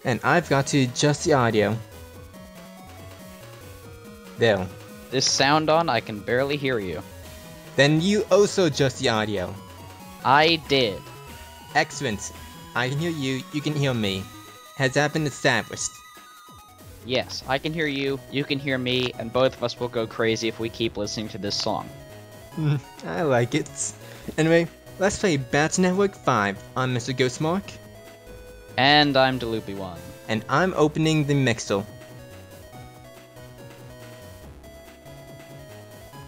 And I've got to adjust the audio. There. This sound on, I can barely hear you. Then you also adjust the audio. I did. Excellent. I can hear you, you can hear me. Has that been established? Yes, I can hear you, you can hear me, and both of us will go crazy if we keep listening to this song. I like it. Anyway, let's play Battle Network 5. I'm MrGhostMark. And I'm DeLoopy1. And I'm opening the mixer.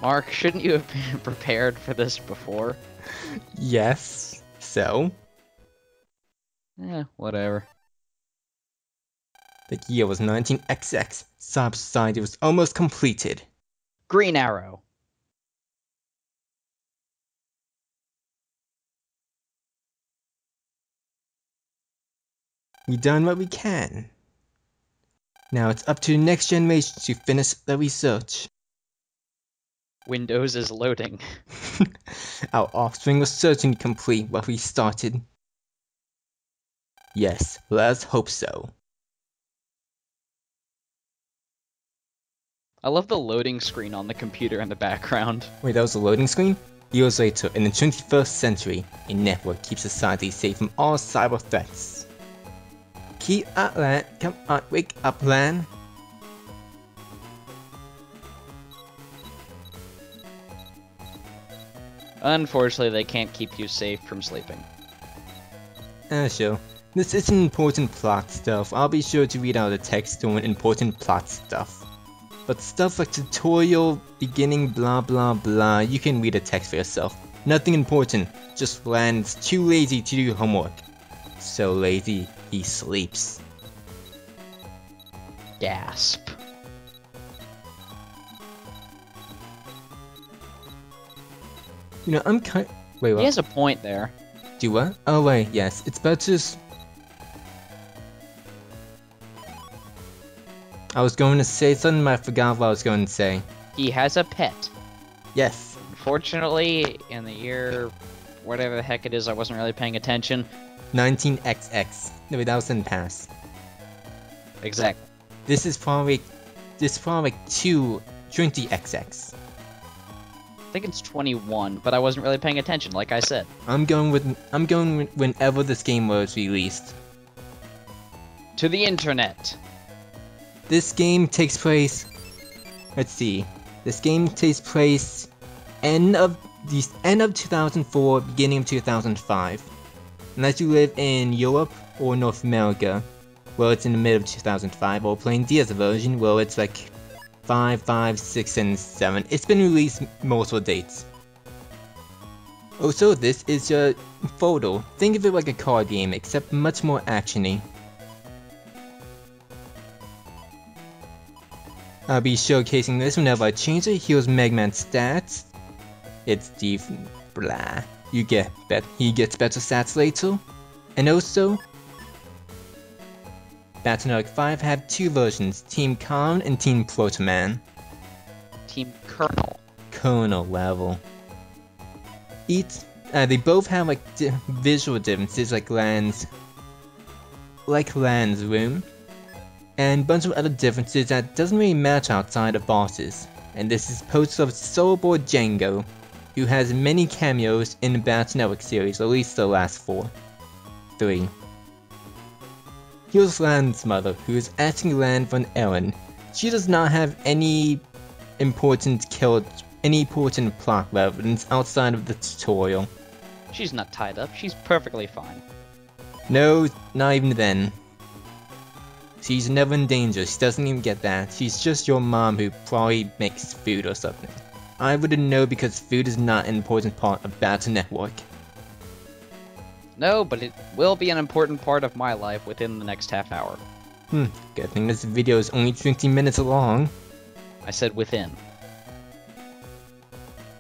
Mark, shouldn't you have been prepared for this before? Yes. So? Whatever. The year was 19XX. Cyber Society was almost completed. Green Arrow. We done what we can. Now it's up to the next generation to finish the research. Windows is loading. Our offspring was certainly complete what we started. Yes, let's hope so. I love the loading screen on the computer in the background. Wait, that was a loading screen? Years later, in the 21st century, a network keeps society safe from all cyber threats. Keep Atlan, come on, wake up, Lan. Unfortunately, they can't keep you safe from sleeping. Sure. This isn't important plot stuff. I'll be sure to read out the text during important plot stuff. But stuff like tutorial, beginning, blah blah blah, you can read the text for yourself. Nothing important, just Lan's too lazy to do homework. So lazy, he sleeps. Gasp. You know, I'm kind. Wait, what? He has a point there. Do what? Oh wait, yes. It's better just. I was going to say something, but I forgot what I was going to say. He has a pet. Yes. Unfortunately, in the year, whatever the heck it is, I wasn't really paying attention. 19XX. No, wait, that was in the past. Exactly. This is probably like 20XX. I think it's 21, but I wasn't really paying attention, like I said. I'm going whenever this game was released. To the internet. This game takes place. Let's see. This game takes place end of 2004, beginning of 2005. Unless you live in Europe or North America, well, it's in the middle of 2005, or playing Dia's version, well, it's like 5, 5, 6, and 7. It's been released multiple dates. Also, this is a photo. Think of it like a card game, except much more actiony. I'll be showcasing this whenever I change it. Here's Mega Man's stats. It's the blah. He gets better stats later. And also, Battle Network 5 have two versions, Team Con and Team Protoman. Team Colonel. Colonel level. They both have like visual differences, like Lan's room, and a bunch of other differences that doesn't really match outside of bosses. And this is poster of Soulboard Django, who has many cameos in the Battle Network series, at least the last 3. Here's Lan's mother, who is asking Lan for an errand. She does not have any important plot relevance outside of the tutorial. She's not tied up, she's perfectly fine. No, not even then. She's never in danger, she doesn't even get that. She's just your mom who probably makes food or something. I wouldn't know because food is not an important part of Battle Network. No, but it will be an important part of my life within the next half hour. Good thing this video is only 20 minutes long. I said within.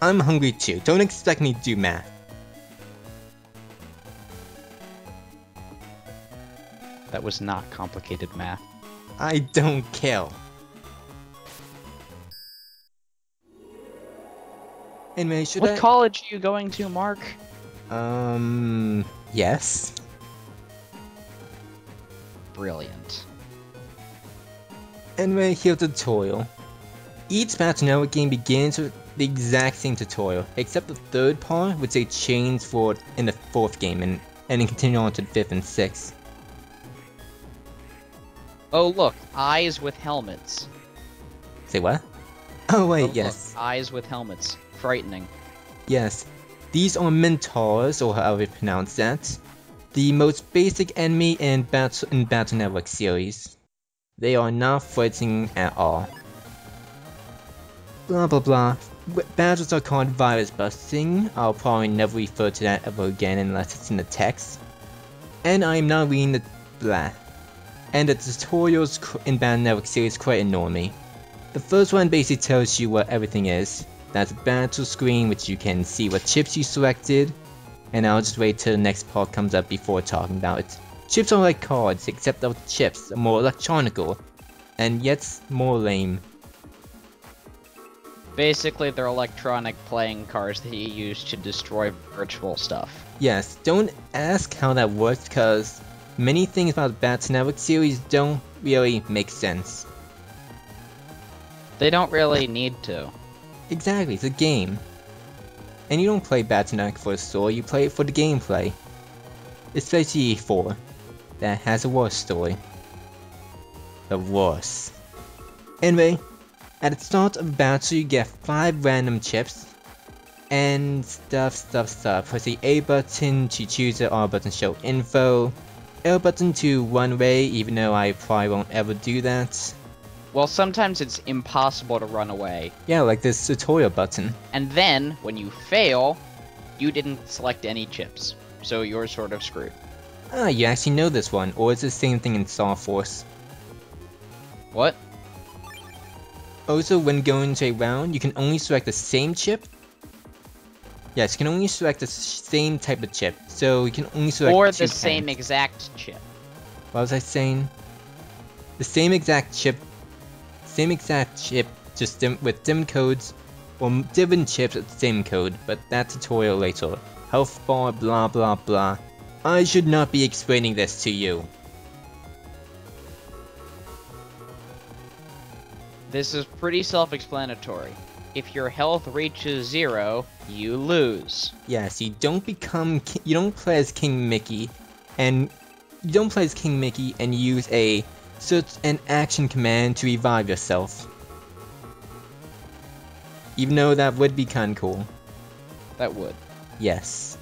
I'm hungry too, don't expect me to do math. That was not complicated math. I don't care. Anyway, What college are you going to, Mark? Yes. brilliant. Anyway, here's the tutorial. Each Battle Network game begins with the exact same tutorial, except the third part, which they changed for in the fourth game, and then continue on to the fifth and sixth. Oh look, eyes with helmets. Say what? Oh wait, Oh, yes. Look, eyes with helmets. Frightening. Yes. These are Minotaurs, or however you pronounce that. The most basic enemy in Battle Network series. They are not frightening at all. Blah blah blah. Battles are called virus busting. I'll probably never refer to that ever again unless it's in the text. And I'm not reading the blah. And the tutorials in Battle Network series quite annoy me. The first one basically tells you what everything is. That's a battle screen which you can see what chips you selected. And I'll just wait till the next part comes up before talking about it. Chips are like cards, except that chips are more electronical. And yet more lame. Basically, they're electronic playing cards that you use to destroy virtual stuff. Yes, don't ask how that works because many things about the Battle Network series don't really make sense. They don't really need to. Exactly, it's a game. And you don't play Battle Network for the story, you play it for the gameplay. Especially 4. That has a worse story. The worst. Anyway, at the start of a battle you get 5 random chips. And stuff. Press the A button to choose it, R button to show info. L button to run away, even though I probably won't ever do that. Well, sometimes it's impossible to run away. Yeah, like this tutorial button. And then, when you fail, you didn't select any chips. So you're sort of screwed. Ah, you actually know this one, or it's the same thing in Star Force. What? Also, when going into a round, you can only select the same chip. Yes, you can only select the same type of chip, so you can only select Or two the same kinds. exact chip. What was I saying? The same exact chip, just with different codes, or different chips with the same code, but that tutorial later. Health bar, blah blah blah. I should not be explaining this to you. This is pretty self-explanatory. If your health reaches 0, you lose. Yes, you don't play as King Mickey, and use a search and action command to revive yourself. Even though that would be kinda cool. That would. Yes.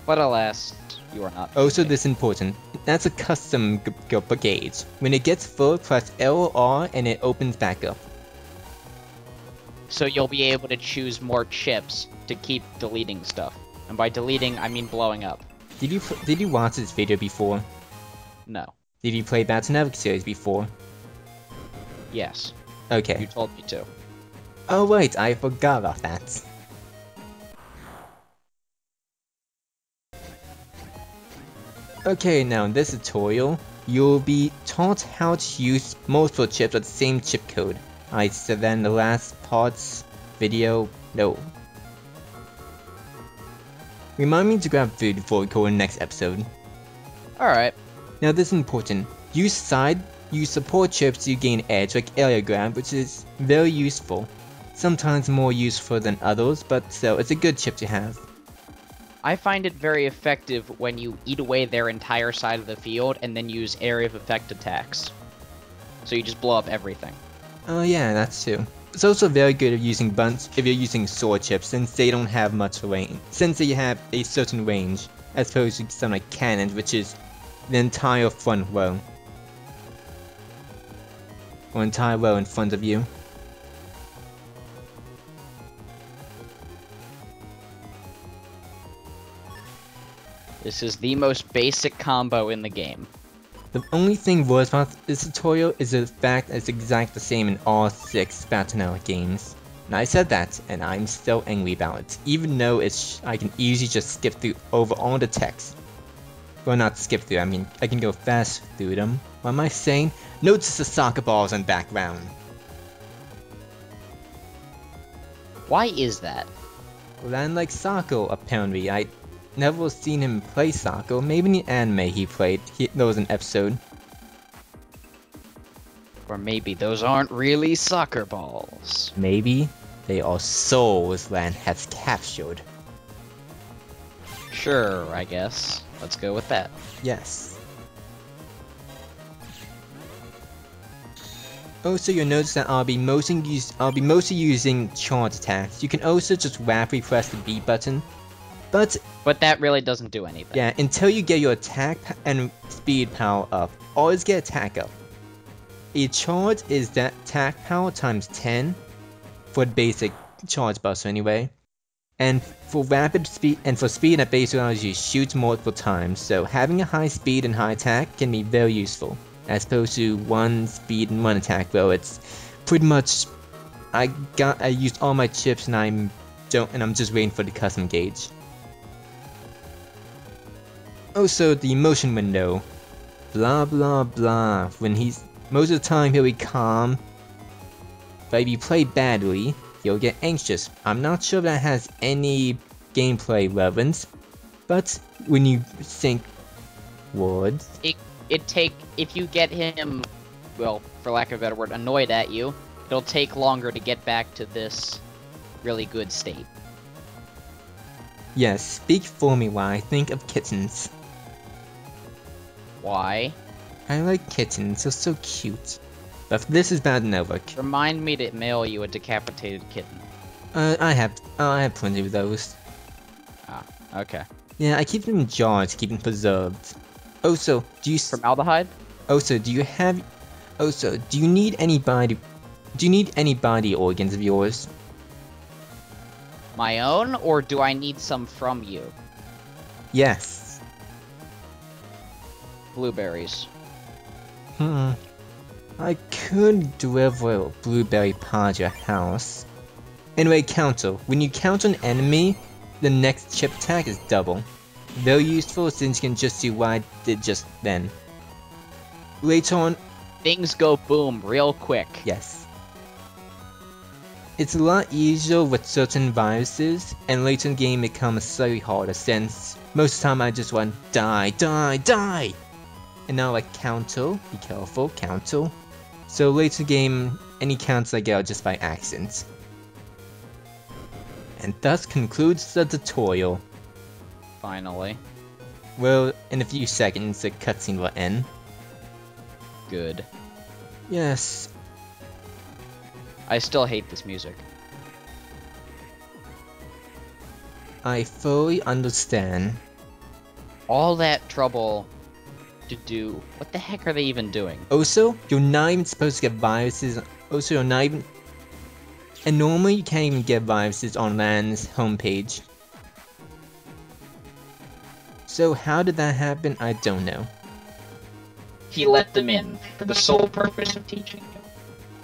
But alas, you are not. Also, this is important. That's a custom gauge. When it gets full, press L or R and it opens back up. So you'll be able to choose more chips to keep deleting stuff. And by deleting, I mean blowing up. Did you watch this video before? No. Did you play Battle Network series before? Yes. Okay. You told me to. Oh wait, I forgot about that. Okay, now in this tutorial, you'll be taught how to use multiple chips with the same chip code. I said that in the last part's video. No. Remind me to grab food before recording the next episode. Alright. Now this is important. Use support chips to gain edge like area grab, which is very useful. Sometimes more useful than others, but still, it's a good chip to have. I find it very effective when you eat away their entire side of the field and then use area of effect attacks. So you just blow up everything. Oh yeah, that's true. It's also very good if you're using sword chips, since they don't have much range. Since they have a certain range, as opposed to something like cannons, which is the entire front row. Or entire row in front of you. This is the most basic combo in the game. The only thing worse about this tutorial is the fact that it's exactly the same in all 6 Battle Network games. And I said that, and I'm still angry about it, even though I can easily just skip through over all the text. Well, not skip through, I mean, I can go fast through them. What am I saying? Notice the soccer balls in the background. Why is that? Well, I like soccer, apparently. I never seen him play soccer. Maybe in the anime there was an episode. Or maybe those aren't really soccer balls. Maybe they are souls Lan has captured. Sure, I guess. Let's go with that. Yes. Also, you'll notice that I'll be mostly using charge attacks. You can also just rapidly press the B button, but that really doesn't do anything. yeah, until you get your attack and speed power up, always get attack up. A charge is that attack power times 10 for the basic charge buster anyway. And for rapid speed and for speed that basically allows you to shoot multiple times, so having a high speed and high attack can be very useful. As opposed to one speed and one attack, well, it's pretty much I used all my chips and I'm just waiting for the custom gauge. Also, the motion window, blah blah blah. When most of the time he'll be calm, but if you play badly, he'll get anxious. I'm not sure if that has any gameplay relevance, but when you think words. If you get him, well, for lack of a better word, annoyed at you, it'll take longer to get back to this really good state. Yes, speak for me while I think of kittens. Why? I like kittens, they're so cute. But this is bad enough. Remind me to mail you a decapitated kitten. I have plenty of those. Ah, okay. Yeah, I keep them in jars to keep them preserved. Also, do you formaldehyde? Also, do you need any body organs of yours? My own, or do I need some from you? Yes. Blueberries. I could deliver a blueberry pie to your house. Anyway, counter. When you counter an enemy, the next chip attack is double. Very useful since you can just do what I did just then. Later on, things go boom real quick. Yes. It's a lot easier with certain viruses, and later in the game it becomes slightly harder since most of the time I just want die, die, die! And now like counter, be careful, counter. So later in the game, any counts I get are just by accident. And thus concludes the tutorial. Finally. Well, in a few seconds the cutscene will end. Good. Yes. I still hate this music. I fully understand. All that trouble to do. What the heck are they even doing? Also, you're not even supposed to get viruses. Also, you're not even. And normally you can't even get viruses on Lan's homepage. So how did that happen? I don't know. He let them in for the sole purpose of teaching you.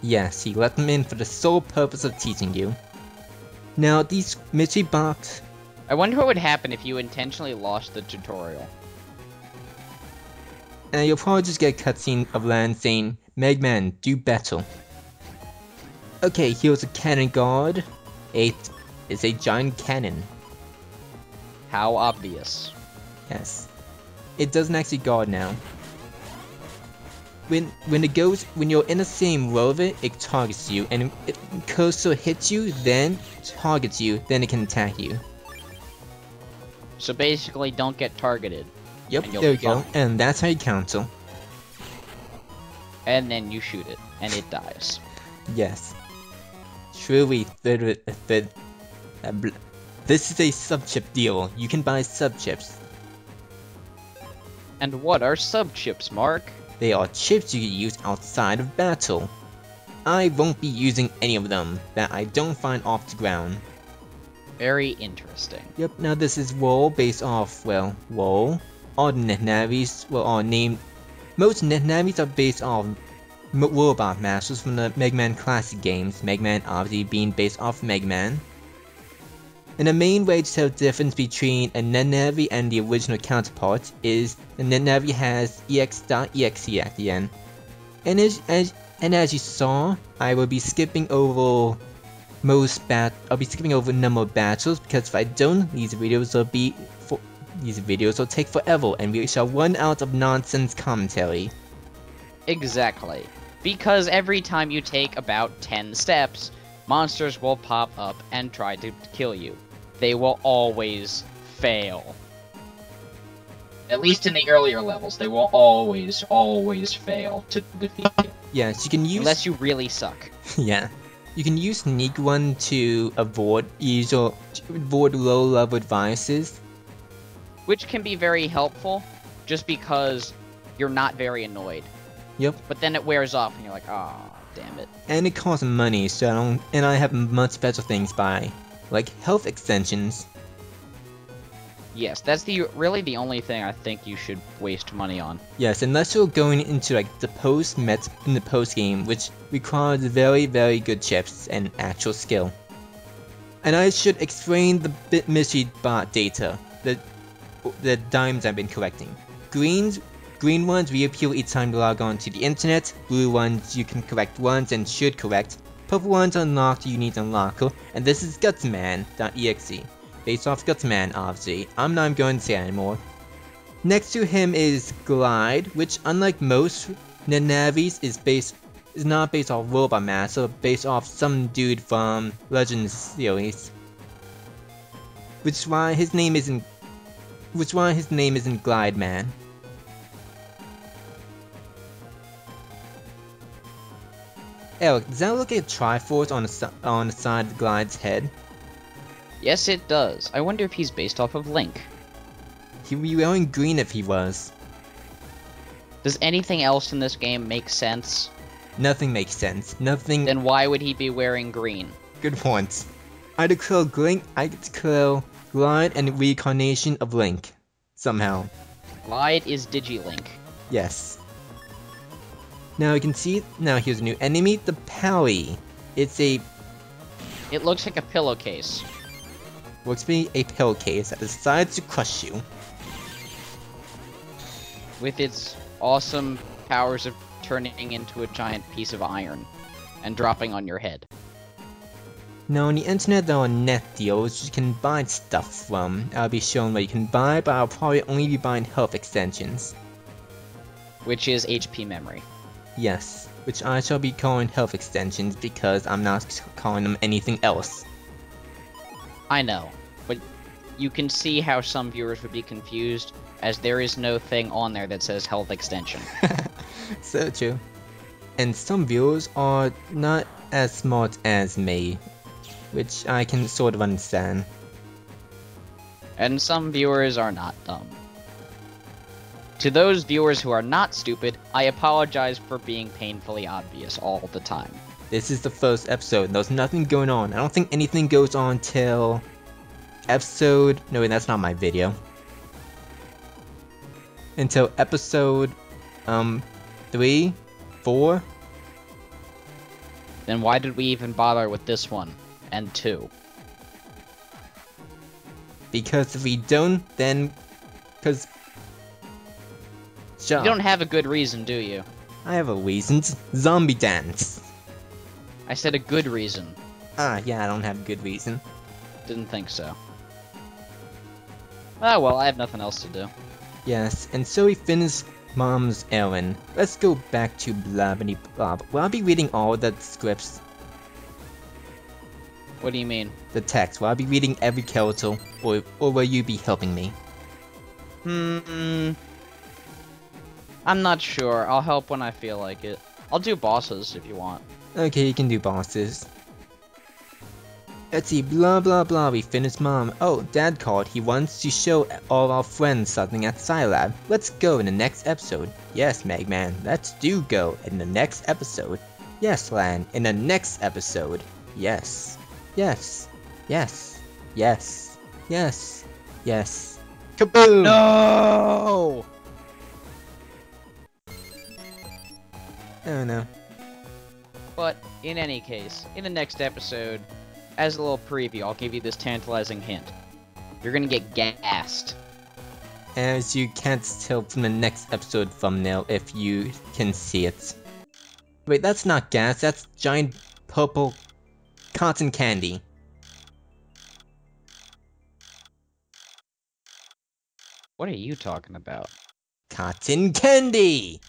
Yes, he let them in for the sole purpose of teaching you. Now, these mystery box... I wonder what would happen if you intentionally lost the tutorial. And you'll probably just get a cutscene of Lan saying, Megman, do better. Okay, here's a cannon guard. It's a giant cannon. How obvious. Yes. It doesn't actually guard now. When you're in the same row of it, it targets you, and if cursor hits you, then targets you, then it can attack you. So basically, don't get targeted. Yep, there we go, and that's how you counter. And then you shoot it, and it dies. Yes. Truly, this is a sub-chip deal. You can buy sub-chips. And what are sub-chips, Mark? They are chips you can use outside of battle. I won't be using any of them that I don't find off the ground. Very interesting. Yep, now this is WoW based off, well, WoW. All the Net-Navis are named... Most Net-Navis are based off Robot Masters from the Mega Man classic games, Mega Man obviously being based off Mega Man. And the main way to tell the difference between a Net-Navi and the original counterpart is the Net-Navi has ex.exe at the end. And as you saw, I will be skipping over I'll be skipping over a number of battles because if I don't, these videos will take forever and we shall run out of nonsense commentary. Exactly. Because every time you take about 10 steps, monsters will pop up and try to kill you. They will always fail. At least in the earlier levels, they will always fail to defeat you. Yes, you can use... Unless you really suck. Yeah. You can use Sneak One to avoid low-level viruses. Which can be very helpful, just because you're not very annoyed. Yep. But then it wears off and you're like, ah, damn it. And it costs money, so I have much better things by, like health extensions. Yes, that's really the only thing I think you should waste money on. Yes, unless you're going into like the post game, which requires very, very good chips and actual skill. And I should explain the mystery bot data, the diamonds I've been collecting. Green ones reappear each time you log on to the internet. Blue ones you can collect once and should collect. Purple ones unlocked you need to unlock. And this is Gutsman.exe. Based off Gutsman, obviously. I'm not going to say that anymore. Next to him is Glide, which unlike most Nanavis is not based off Robot Master, based off some dude from Legends series. Which is why his name isn't Glide Man. Eric, does that look like a Triforce on the side of Glide's head? Yes, it does. I wonder if he's based off of Link. He'd be wearing green if he was. Does anything else in this game make sense? Nothing makes sense. Nothing. Then why would he be wearing green? Good point. I declare Glide and reincarnation of Link. Somehow. Glide is Digilink. Yes. Now you can see, here's a new enemy, the Pally. It looks like a pillowcase. Looks to be a pillowcase that decides to crush you. With its awesome powers of turning into a giant piece of iron and dropping on your head. Now on the internet there are net deals you can buy stuff from. I'll be showing what you can buy, but I'll probably only be buying health extensions. Which is HP memory. Yes, which I shall be calling health extensions because I'm not calling them anything else. I know, but you can see how some viewers would be confused, as there is no thing on there that says health extension. So true. And some viewers are not as smart as me, which I can sort of understand. And some viewers are not dumb. To those viewers who are not stupid, I apologize for being painfully obvious all the time. This is the first episode, there's nothing going on. I don't think anything goes on till episode... No, wait, that's not my video. Until episode... 3? 4? Then why did we even bother with this one? And 2? Because if we don't, then... Because... You don't have a good reason, do you? I have a reason. Zombie dance. I said a good reason. Ah, yeah, I don't have a good reason. Didn't think so. Ah, well, I have nothing else to do. Yes, and so we finished Mom's errand. Let's go back to Blabbity Blob. Will I be reading all the scripts? What do you mean? The text. Will I be reading every character, or will you be helping me? I'm not sure. I'll help when I feel like it. I'll do bosses if you want. Okay, you can do bosses. Let's see, blah blah blah, we finished Mom. Oh, Dad called. He wants to show all our friends something at Scilab. Let's go in the next episode. Yes, Megman, let's go in the next episode. Yes, Lan, in the next episode. Yes. Yes. Yes. Yes. Yes. Yes. Kaboom! No! Oh no. But, in any case, in the next episode, as a little preview, I'll give you this tantalizing hint. You're gonna get gassed. As you can't tell from the next episode thumbnail if you can see it. Wait, that's not gas, that's giant purple cotton candy. What are you talking about? Cotton candy!